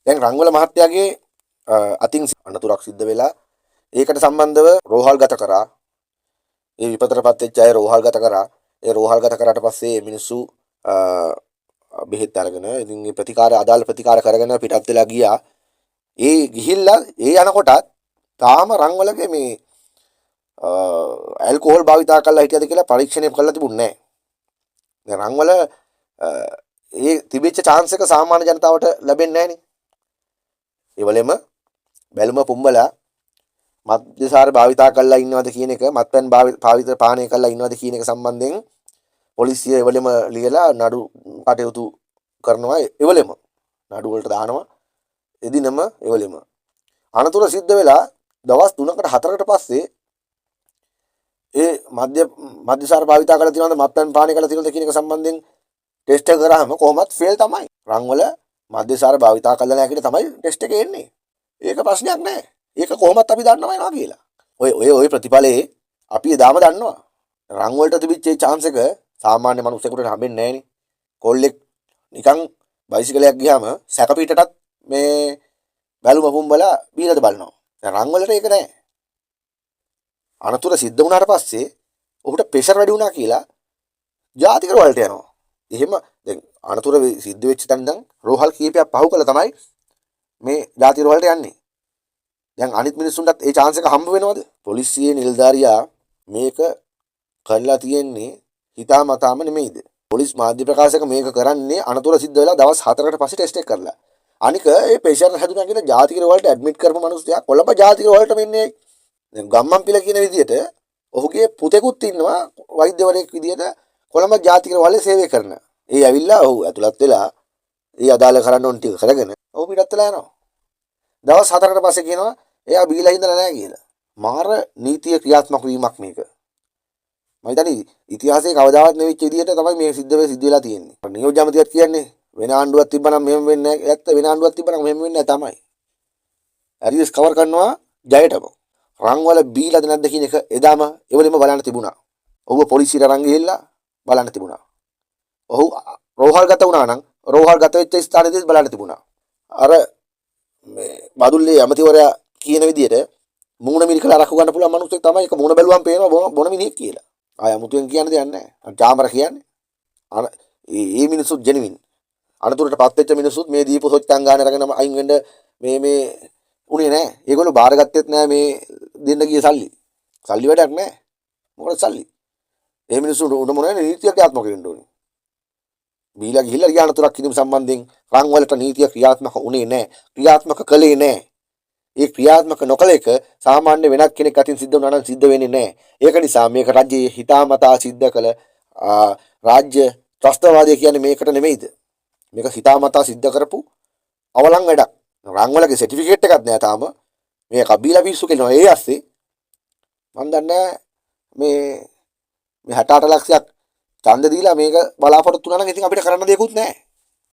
දැන් රංගවල මහත්තයාගේ අතින් අනතුරක් සිද්ධ වෙලා ඒකට සම්බන්ධව රෝහල් ගත කරා. ඒ විපතටපත් වෙච්ච අය රෝහල් ගත කරා. ඒ රෝහල් ගත කරාට පස්සේ මිනිස්සු බෙහෙත් අරගෙන ඉතින් ඒ අදාළ ප්‍රතිකාර කරගෙන පිටත් වෙලා ගියා. ඒ ගිහිල්ලා ඒ යනකොටත් තාම රංගවලගේ මේ ඇල්කොහොල් භාවිතා කරලා හිටියද කියලා පරීක්ෂණය කරලා තිබුණේ නැහැ. දැන් රංගවල ඒ තිබිච්ච chance එක සාමාන්‍ය ජනතාවට ලැබෙන්නේ නැහනේ. ඒ වලෙම බැලුම පුම්බලා මද්යසාර භාවිතා කරලා ඉන්නවද කියන එක මත්පැන් භාවිත පානය කරලා ඉන්නවද කියන එක සම්බන්ධයෙන් පොලිසිය ඒ වලෙම ලියලා නඩු කටයුතු කරනවා. ඒ වලෙම නඩු වලට දානවා. එදිනම ඒ වලෙම අනතුර සිද්ධ වෙලා දවස් 3කට 4කට පස්සේ ඒ මද්යසාර භාවිතා කරලා තියෙනවද මත්පැන් පානය කරලා තියෙනවද කියන එක සම්බන්ධයෙන් ටෙස්ට් එක කරාම කොහොමත් ෆේල් තමයි. රංගවල මද්යසාර භාවිතා කරලා නැහැ කියලා තමයි ටෙස්ට් එකේ එන්නේ. ඒක ප්‍රශ්නයක් නෑ. ඒක කොහොමත් අපි දන්නවා එනවා කියලා. ඔය ප්‍රතිඵලේ අපි එදාම දන්නවා. රං වලට තිබිච්ච ඒ chance එක සාමාන්‍ය මිනිස්සුෙකුට හම්බෙන්නේ නෑනේ. කොල්ලෙක් නිකන් බයිසිකලයක් ගියාම සැකපීටටත් මේ බැලුම පුම්බලා බීලද බලනවා. දැන් රං වලට ඒක නෑ. අනතුර සිද්ධ වුණාට පස්සේ ඔහුට ප්‍රෙෂර් වැඩි වුණා කියලා ජාතික වලට යනවා. එහෙම දැන් අනතුර සිද්ධ වෙච්ච තැන ඉඳන් රෝහල් කීපයක් පහු කළා තමයි මේ ජාතික වලට යන්නේ. දැන් අනිත් මිනිස්සුන්ටත් ඒ chance එක හම්බ වෙනවද? පොලිසියේ නිලධාරියා මේක කරලා තියෙන්නේ හිතාමතාම නෙමෙයිද? පොලිස් මාධ්‍ය ප්‍රකාශක මේක කරන්නේ අනතුර සිද්ධ වෙලා දවස් 4කට පස්සේ ටෙස්ට් එක කරලා. අනික ඒ ප්‍රෙෂර් හැදුනා කියලා ජාතික වලට ඇඩ්මිට් කරපු මිනිස්සයා කොළඹ ජාතික වලට මෙන්නේ. දැන් ගම්මන්පිල කියන විදිහට ඔහුගේ පුතෙකුත් ඉන්නවා වෛද්‍යවරයෙක් විදිහට කොළඹ ජාතික වලේ සේවය කරන. ඒ ඇවිල්ලා ඔහු ඇතුළත් වෙලා ඒ අදාළ කරන්න ඕන ටික කරගෙන ඔහු පිටත් වෙලා යනවා. දවස් 4කට පස්සේ කියනවා එයා බීලා හින්දලා නැහැ කියලා. මාර නීතිය ක්‍රියාත්මක වීමක් මේක. මම හිතන්නේ ඉතිහාසයේ කවදාවත් නෙවෙච්ච විදිහට තමයි මේ සිද්ධ වෙලා තියෙන්නේ. නියෝජ්‍ය අමාත්‍යත් කියන්නේ වෙන ආණ්ඩුවක් තිබ්බනම් මෙහෙම වෙන්නේ නැහැ. ඇත්ත වෙන ආණ්ඩුවක් තිබ්බනම් මෙහෙම වෙන්නේ නැහැ තමයි. ඇරිස් කවර් කරනවා ජයටම. රංගවල බීලාද නැද්ද කියන එක එදාම එවලෙම බලන්න තිබුණා. ඔහුව පොලිසියට අරන් ගිහිල්ලා බලන්න තිබුණා. ඔහු රෝහල් ගත වුණා නම් රෝහල් ගත වෙච්ච ස්ථානයේදී බලන්න තිබුණා. අර මේ බදුල්ලේ ඇමතිවරයා කියන විදිහට මූණ මිරිකලා රකු ගන්න පුළුවන් මිනිස්සෙක් තමයි ඒක මූණ බැලුවම පේනවා බොන මිනිහෙක් කියලා. ආය අමුතුවෙන් කියන්න දෙයක් නැහැ. ජාමර කියන්නේ. මේ මිනිස්සු ජෙනුවින්. අනතුරටපත් වෙච්ච මිනිස්සුත් මේ දීපු සොච්චන් ගන්න අරගෙන අයින් වෙන්න මේ උනේ නැහැ. ඒගොල්ලෝ බාරගත්තෙත් නැහැ මේ දෙන්න ගිය සල්ලි. සල්ලි වැඩක් නැහැ. මොකද සල්ලි. මේ මිනිස්සු උඩ මොනේ නීතිය ක්‍රියාත්මක වෙන්න ඕනේ. බීලා ගිහිල්ලා ගිය අනතුරක් කිරීම සම්බන්ධයෙන් රං වලට නීතිය ක්‍රියාත්මක උනේ නැහැ. ක්‍රියාත්මක කළේ නැහැ. ඒ ක්‍රියාත්මක නොකළ එක සාමාන්‍ය වෙනත් කෙනෙක් අතින් සිද්ධ වුණා නම් සිද්ධ වෙන්නේ නැහැ. ඒක නිසා මේක රජයේ හිතාමතා සිද්ධ කළ රාජ්‍ය ත්‍රස්තවාදය කියන්නේ මේකට නෙමෙයිද? මේක හිතාමතා සිද්ධ කරපු අවලං වැඩක්. රං වලගේ සර්ටිෆිකේට් එකක් නෑ තාම. මේ කබීලා පිස්සු කියනවා ඒ ඇස්සේ. මම දන්නේ මේ 68 ලක්ෂයක් ඡන්ද දීලා මේක බලාපොරොත්තු වුණා නම් ඉතින් අපිට කරන්න දෙයක්වත් නැහැ.